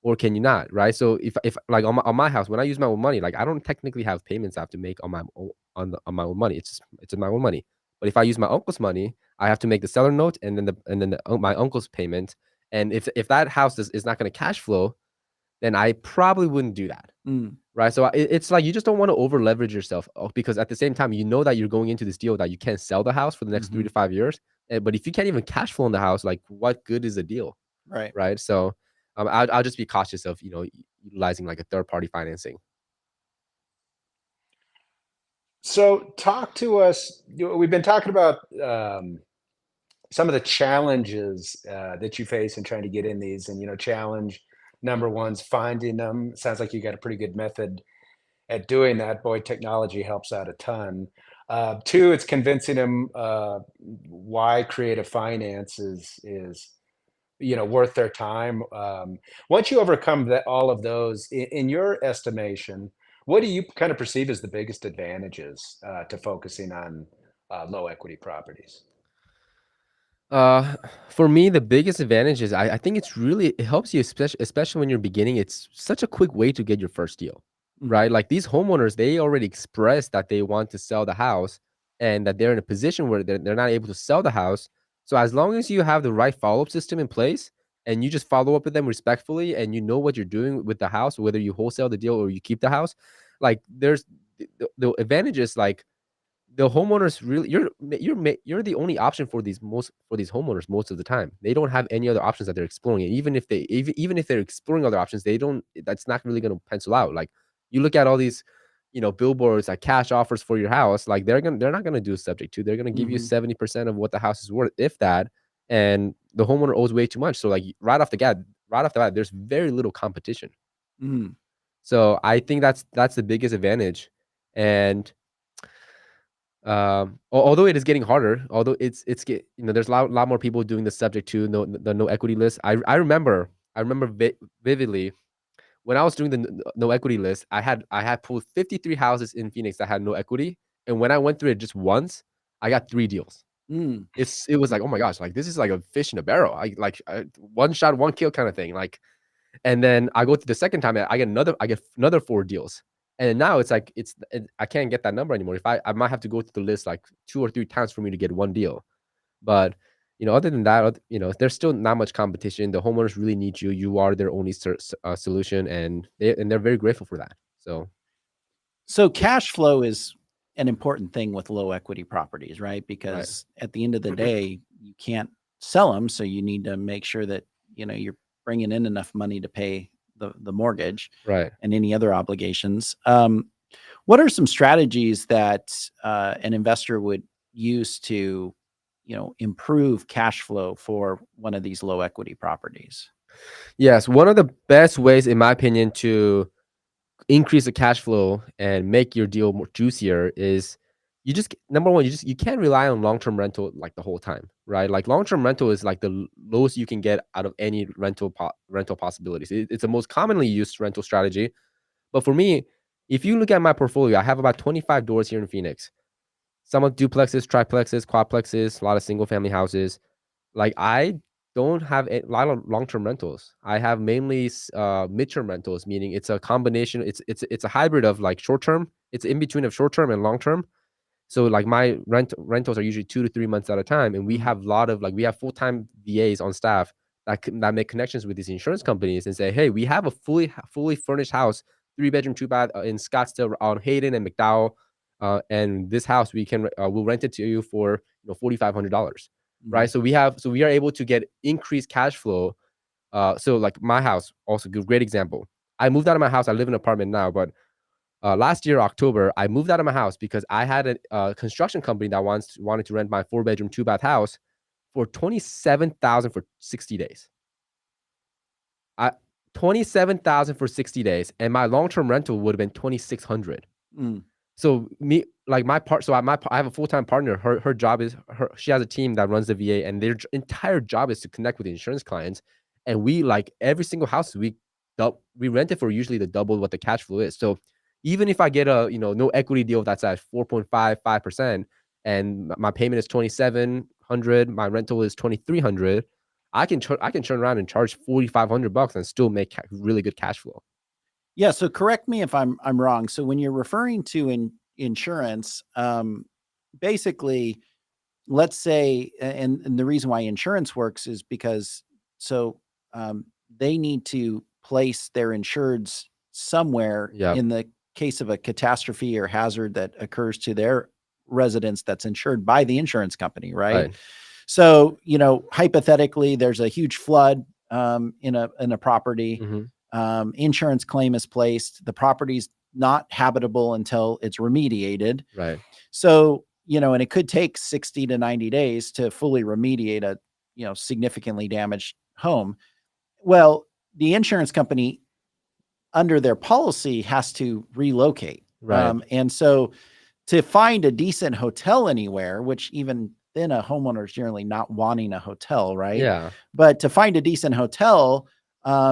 Or can you not, right? So if like on my house, when I use my own money, like I don't technically have payments I have to make on my own on my own money. It's my own money. But if I use my uncle's money, I have to make the seller note and then my uncle's payment. And if that house is not going to cash flow, then I probably wouldn't do that. Right. So it's like you just don't want to over leverage yourself because at the same time, you know that you're going into this deal that you can't sell the house for the next 3 to 5 years. But if you can't even cash flow in the house, like what good is the deal? Right. Right. So I'll just be cautious of utilizing like a third party financing. So talk to us. We've been talking about some of the challenges that you face in trying to get in these, and challenge number one's finding them. Sounds like you got a pretty good method at doing that. Boy, technology helps out a ton. Two, it's convincing them why creative finance is worth their time. Once you overcome all of those, in your estimation, what do you kind of perceive as the biggest advantages to focusing on low equity properties? For me, the biggest advantage is I think it helps you, especially when you're beginning. It's such a quick way to get your first deal, right? Like these homeowners, they already expressed that they want to sell the house and that they're in a position where they're not able to sell the house. So as long as you have the right follow-up system in place and you just follow up with them respectfully and you know what you're doing with the house, whether you wholesale the deal or you keep the house, like there's the advantages like the homeowners really you're the only option for these homeowners most of the time. They don't have any other options that they're exploring. And even if they're exploring other options, that's not really going to pencil out. Like you look at all these billboards like cash offers for your house, like they're not going to do subject to. They're going to give you 70% of what the house is worth, if that, and the homeowner owes way too much. So like right off the bat, there's very little competition. So I think that's the biggest advantage. And although it is getting harder, although there's a lot more people doing the subject to no equity list. I remember vividly when I was doing the no equity list, I had pulled 53 houses in Phoenix that had no equity, and when I went through it just once, I got 3 deals. Mm. It was like, oh my gosh, like this is like a fish in a barrel. One shot, one kill kind of thing. Like, and then I go to the second time, I get another 4 deals. And now it's like I can't get that number anymore. If I might have to go to the list like 2 or 3 times for me to get one deal. But other than that, there's still not much competition. The homeowners really need you. You are their only solution, and they're very grateful for that. So cash flow is an important thing with low equity properties, right? Right. Because at the end of the day, you can't sell them, so you need to make sure that you're bringing in enough money to pay the mortgage Right. and any other obligations. What are some strategies that an investor would use to improve cash flow for one of these low equity properties? Yes, one of the best ways, in my opinion, to increase the cash flow and make your deal more juicier is number one, you can't rely on long-term rental like the whole time, right? Like long-term rental is like the lowest you can get out of any rental possibilities. It's the most commonly used rental strategy. But for me, if you look at my portfolio, I have about 25 doors here in Phoenix. Some of duplexes, triplexes, quadplexes, a lot of single family houses. Like I don't have a lot of long-term rentals. I have mainly midterm rentals, meaning it's a combination. It's a hybrid of like short-term. It's in between of short-term and long-term. So like my rentals are usually 2 to 3 months at a time, and we have a lot of we have full-time VAs on staff that make connections with these insurance companies and say, hey, we have a fully furnished house, 3-bedroom, 2-bath in Scottsdale on Hayden and McDowell, and this house we'll rent it to you for $4,500, right? So we are able to get increased cash flow. So like my house, also great example. I moved out of my house. I live in an apartment now, but last year, October, I moved out of my house because I had a construction company that wanted to rent my 4-bedroom, 2-bath house for $27,000 for 60 days. 27,000 for 60 days, and my long-term rental would have been 2,600. So I have a full-time partner. Her job is she has a team that runs the VA, and their entire job is to connect with the insurance clients. And we like every single house we rent it for usually the double what the cash flow is. So even if I get a no equity deal that's at 4.55% and my payment is 2,700, my rental is 2,300, I can turn around and charge $4,500 and still make really good cash flow. Yeah. So correct me if I'm wrong. So when you're referring to insurance, basically, let's say, and the reason why insurance works is because they need to place their insureds somewhere in the case of a catastrophe or hazard that occurs to their residence that's insured by the insurance company, right? So, hypothetically, there's a huge flood in a property. Insurance claim is placed. The property's not habitable until it's remediated. Right. So, and it could take 60 to 90 days to fully remediate a, significantly damaged home. Well, the insurance company under their policy has to relocate. Right. And so to find a decent hotel anywhere, which even then a homeowner is generally not wanting a hotel, right? Yeah. But to find a decent hotel,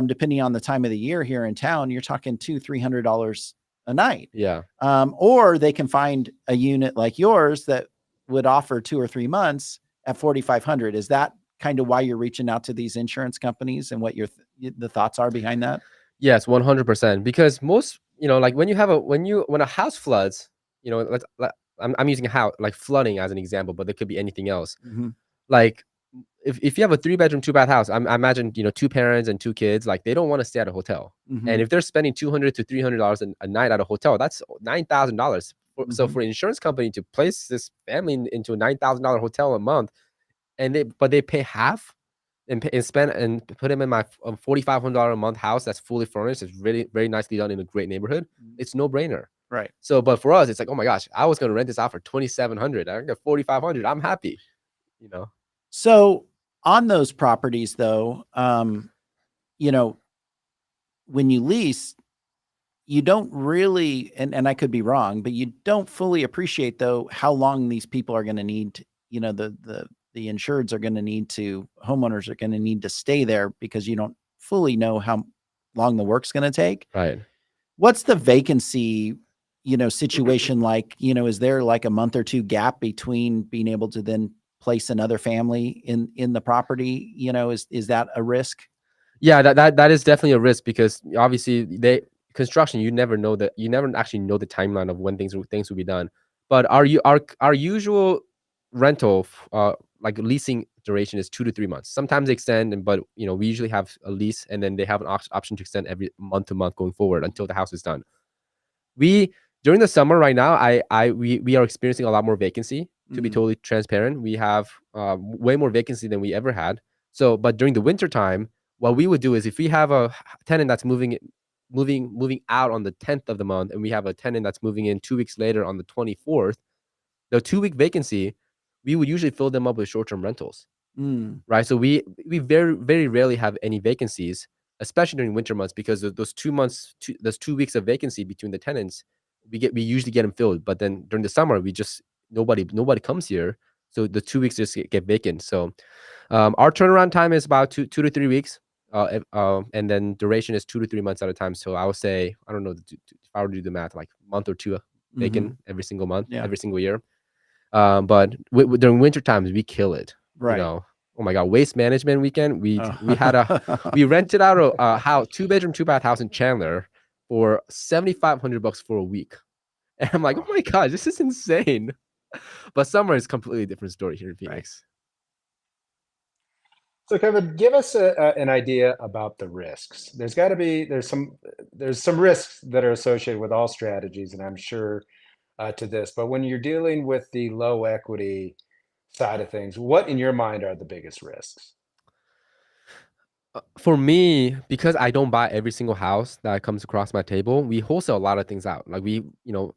depending on the time of the year here in town, you're talking $200-300 a night. Yeah. Or they can find a unit like yours that would offer 2 or 3 months at $4,500. Is that kind of why you're reaching out to these insurance companies and what the thoughts are behind that? Yes, 100%. Because most, like when a house floods, I'm using a house like flooding as an example, but there could be anything else. Like if you have a 3-bedroom, 2-bath house, I imagine 2 parents and 2 kids, like they don't want to stay at a hotel. And if they're spending $200 to $300 a night at a hotel, that's $9,000. So for an insurance company to place this family into a $9,000 hotel a month, but they pay half and put them in my $4,500 a month house that's fully furnished, it's really very nicely done in a great neighborhood. It's no brainer. Right. So, but for us, it's like, oh my gosh, I was going to rent this out for $2,700. I get $4,500. I'm happy. So on those properties though, when you lease, you don't really, and I could be wrong, but you don't fully appreciate though how long these people are going to need, the insureds are going to need to, homeowners are going to need to stay there because you don't fully know how long the work's going to take. Right. What's the vacancy, situation like? Is there like a month or 2 gap between being able to then place another family in the property, you know, is that a risk? Yeah, that is definitely a risk because obviously construction, you never know that, you never actually know the timeline of when things will be done. But our usual rental like leasing duration is 2 to 3 months. Sometimes they extend, but you know, we usually have a lease and then they have an option to extend every month to month going forward until the house is done. We During the summer right now, we are experiencing a lot more vacancy. To be totally transparent, we have way more vacancy than we ever had. So, but during the winter time, what we would do is if we have a tenant that's moving out on the 10th of the month, and we have a tenant that's moving in 2 weeks later on the 24th, the 2 week vacancy, we would usually fill them up with short term rentals. Right. So we very, very rarely have any vacancies, especially during winter months, because of those 2 months, those 2 weeks of vacancy between the tenants, we usually get them filled. But then during the summer, we just nobody comes here, so the 2 weeks just get vacant. So our turnaround time is about 2 to 3 weeks, and then duration is 2 to 3 months at a time. So I would say, I don't know if I were to do the math, like a month or two vacant every single month, Yeah. every single year. But during winter times, we kill it. Right. You know, oh my God, waste management weekend. We Oh. we rented out a house, 2 bedroom, 2 bath house in Chandler for $7,500 for a week. And I'm like, oh my God, this is insane. But summer is completely different story here in Phoenix. So Kevin, give us an idea about the risks. There's some risks that are associated with all strategies, and I'm sure to this. But when you're dealing with the low equity side of things, what in your mind are the biggest risks? For me, because I don't buy every single house that comes across my table, we wholesale a lot of things out. Like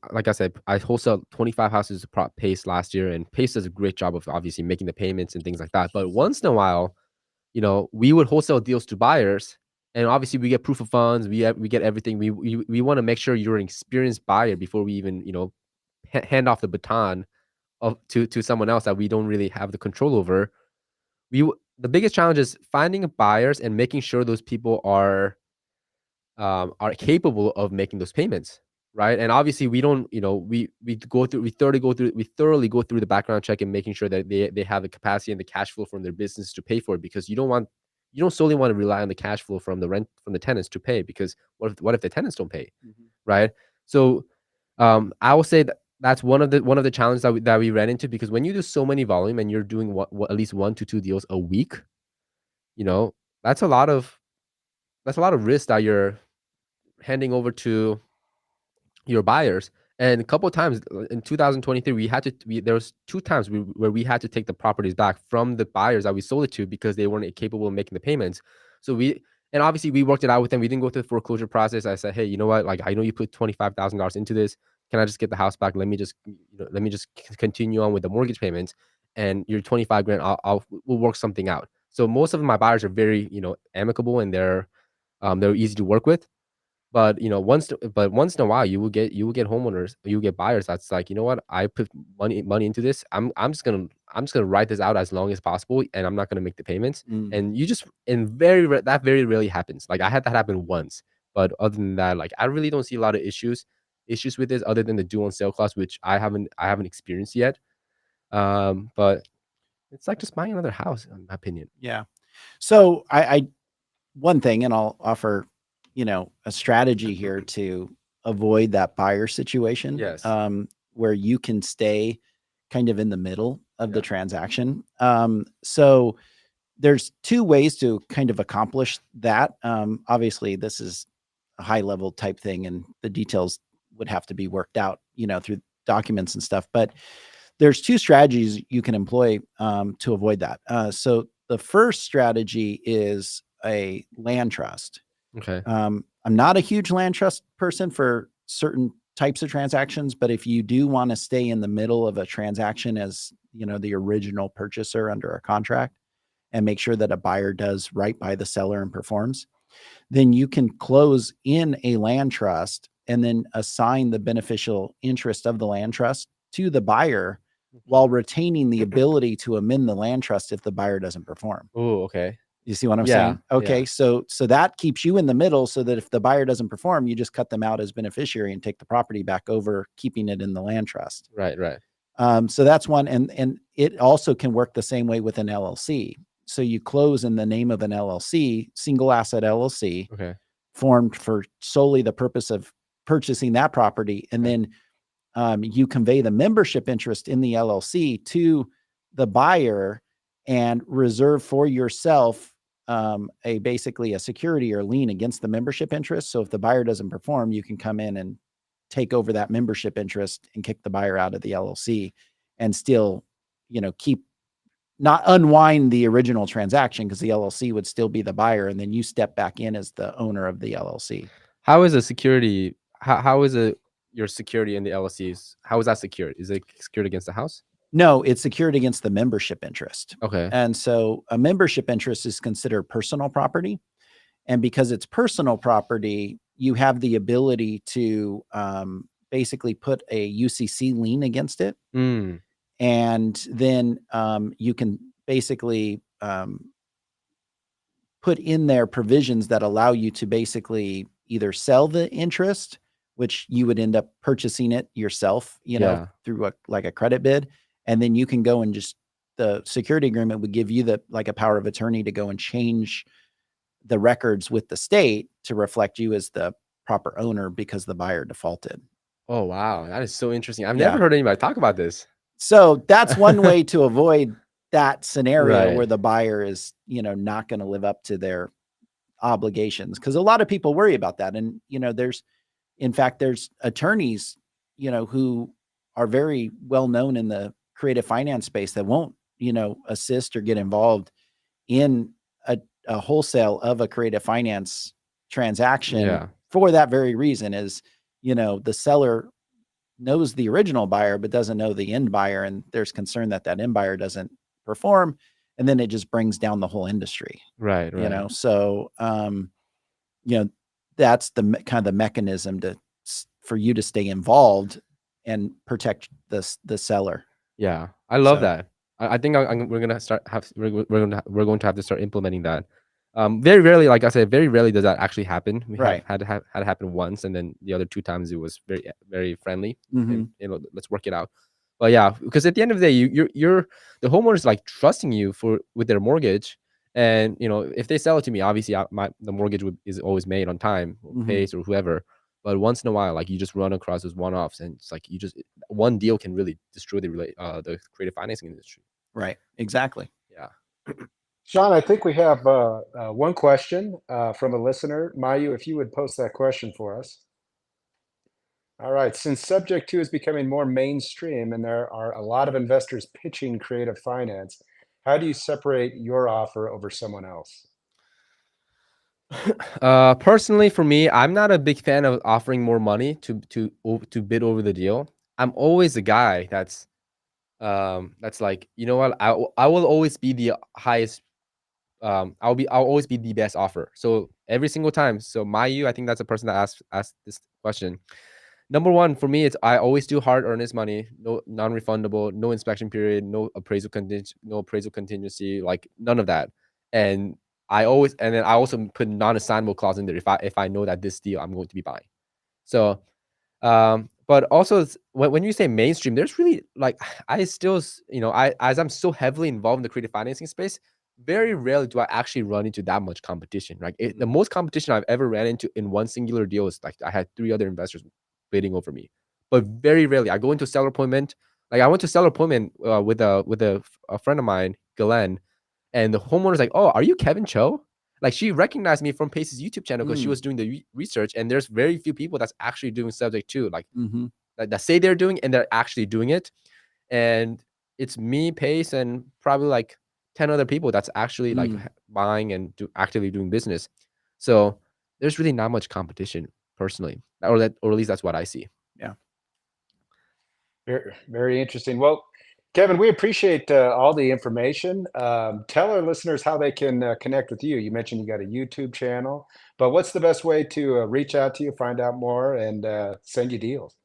like I said, I wholesale 25 houses to Pace last year, and Pace does a great job of obviously making the payments and things like that. But once in a while, we would wholesale deals to buyers, and obviously we get proof of funds, we get everything. We want to make sure you're an experienced buyer before we even hand off the baton to someone else that we don't really have the control over. The biggest challenge is finding buyers and making sure those people are capable of making those payments, right? And obviously we don't, we thoroughly go through the background check and making sure that they have the capacity and the cash flow from their business to pay for it, because you don't solely want to rely on the cash flow from the rent from the tenants to pay, because what if the tenants don't pay, right? So I will say that's one of the challenges that we ran into, because when you do so many volume and you're doing at least 1 to 2 deals a week, that's a lot of risk that you're handing over to your buyers. And a couple of times in 2023, there was 2 times where we had to take the properties back from the buyers that we sold it to because they weren't capable of making the payments. So and obviously we worked it out with them. We didn't go through the foreclosure process. I said, hey, you know what? Like, I know you put $25,000 into this. Can I just get the house back? Let me just continue on with the mortgage payments, and your 25 grand, we'll work something out. So most of my buyers are very, amicable, and they're easy to work with. But once in a while, you will get homeowners, you will get buyers that's like, you know what, I put money into this. I'm just gonna write this out as long as possible, and I'm not gonna make the payments. And that very rarely happens. Like, I had that happen once, but other than that, like, I really don't see a lot of issues with this, other than the due on sale clause, which I haven't experienced yet. But it's like just buying another house, in my opinion. Yeah. So I one thing, and I'll offer, a strategy here to avoid that buyer situation. Yes. Where you can stay kind of in the middle of the Yeah. transaction. So there's 2 ways to kind of accomplish that. Obviously this is a high level type thing, and the details would have to be worked out, through documents and stuff, but there's 2 strategies you can employ to avoid that. So the first strategy is a land trust. Okay. I'm not a huge land trust person for certain types of transactions, but if you do want to stay in the middle of a transaction as, the original purchaser under a contract, and make sure that a buyer does right by the seller and performs, then you can close in a land trust and then assign the beneficial interest of the land trust to the buyer while retaining the ability to amend the land trust if the buyer doesn't perform. Oh, okay. You see what I'm Yeah, saying? Okay. yeah. So that keeps you in the middle, so that if the buyer doesn't perform, you just cut them out as beneficiary and take the property back over, keeping it in the land trust. Right. So that's one. And it also can work the same way with an LLC. So you close in the name of an LLC, single asset LLC, Okay. formed for solely the purpose of purchasing that property. And Okay. then you convey the membership interest in the LLC to the buyer and reserve for yourself basically a security or lien against the membership interest. So if the buyer doesn't perform, you can come in and take over that membership interest and kick the buyer out of the LLC and still, not unwind the original transaction, because the LLC would still be the buyer, and then you step back in as the owner of the LLC. How is a security? How is your security in the LLCs? How is that secured? Is it secured against the house? No, it's secured against the membership interest. Okay. And so a membership interest is considered personal property. And because it's personal property, you have the ability to basically put a UCC lien against it. Mm. And then you can basically put in there provisions that allow you to basically either sell the interest, which you would end up purchasing it yourself, Yeah. through a credit bid. And then you can go and the security agreement would give you a power of attorney to go and change the records with the state to reflect you as the proper owner because the buyer defaulted. Oh, wow. That is so interesting. I've Yeah. never heard anybody talk about this. So that's one way to avoid that scenario Right. where the buyer is, not going to live up to their obligations. Because a lot of people worry about that. And, there's attorneys, who are very well known in the creative finance space that won't, assist or get involved in a wholesale of a creative finance transaction. Yeah. For that very reason is, the seller knows the original buyer, but doesn't know the end buyer. And there's concern that end buyer doesn't perform. And then it just brings down the whole industry, Right. Right. So, that's the kind of the mechanism for you to stay involved and protect the seller. Yeah. I love So- that. I think we're going to have to start implementing that. Very rarely, like I said, very rarely does that actually happen. We Right. had it happen once, and then the other 2 times it was very, very friendly. Mhm. And, let's work it out. But yeah, because at the end of the day, you're the homeowner's like trusting you with their mortgage, and if they sell it to me, obviously the mortgage is always made on time, or Mhm. pays or whoever. But once in a while, like you just run across those one-offs, and it's like one deal can really destroy the creative financing industry. Right. Exactly. Yeah. Sean, I think we have one question from a listener. Mayu, if you would post that question for us. All right. Since Subject 2 is becoming more mainstream and there are a lot of investors pitching creative finance, how do you separate your offer over someone else? Personally, for me, I'm not a big fan of offering more money to bid over the deal. I'm always the guy that's like, you know what, I will always be the highest. I'll always be the best offer. So every single time. So I think that's the person that asked this question. Number one for me, it's I always do hard earnest money, no non-refundable, no inspection period, no appraisal contingency, like none of that. And I also put non-assignable clause in there if I know that this deal I'm going to be buying. So but also when you say mainstream, there's really like I still, as I'm so heavily involved in the creative financing space, very rarely do I actually run into that much competition. Right, the most competition I've ever ran into in one singular deal is like I had 3 other investors bidding over me, but very rarely I go into seller appointment. Like I went to seller appointment with a friend of mine, Glenn, and the homeowner's like, "Oh, are you Kevin Cho?" Like she recognized me from Pace's YouTube channel because she was doing the research, and there's very few people that's actually doing Subject 2, like Mhm. that say they're doing and they're actually doing it. And it's me, Pace, and probably like 10 other people that's actually like buying and actively doing business. So there's really not much competition personally, or at least that's what I see. Yeah. Very, very interesting. Well, Kevin, we appreciate all the information. Tell our listeners how they can connect with you. You mentioned you got a YouTube channel, but what's the best way to reach out to you, find out more, and send you deals?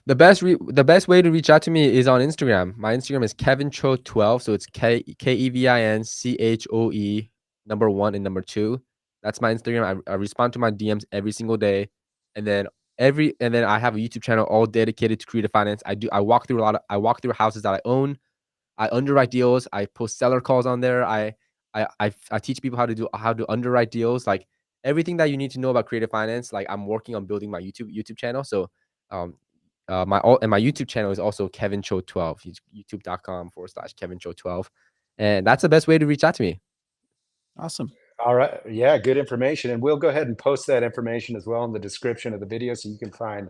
The best way to reach out to me is on Instagram. My Instagram is KevinCho12, so it's KevinChoe number 1 and number 2. That's my Instagram. I respond to my DMs every single day, and then and then I have a YouTube channel all dedicated to creative finance. I walk through houses that I own. I underwrite deals. I post seller calls on there. I teach people how to underwrite deals. Like everything that you need to know about creative finance. Like I'm working on building my YouTube channel. So my YouTube channel is also Kevin Cho 12. YouTube.com/Kevin Cho 12. And that's the best way to reach out to me. Awesome. All right. Yeah, good information. And we'll go ahead and post that information as well in the description of the video so you can find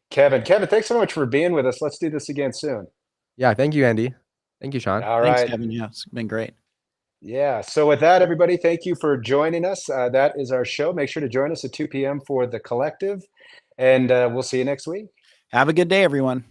Kevin. Kevin, thanks so much for being with us. Let's do this again soon. Yeah, thank you, Andy. Thank you, Sean. All Thanks, right. Kevin. Yeah, it's been great. Yeah. So with that, everybody, thank you for joining us. That is our show. Make sure to join us at 2 p.m. for The Collective. And we'll see you next week. Have a good day, everyone.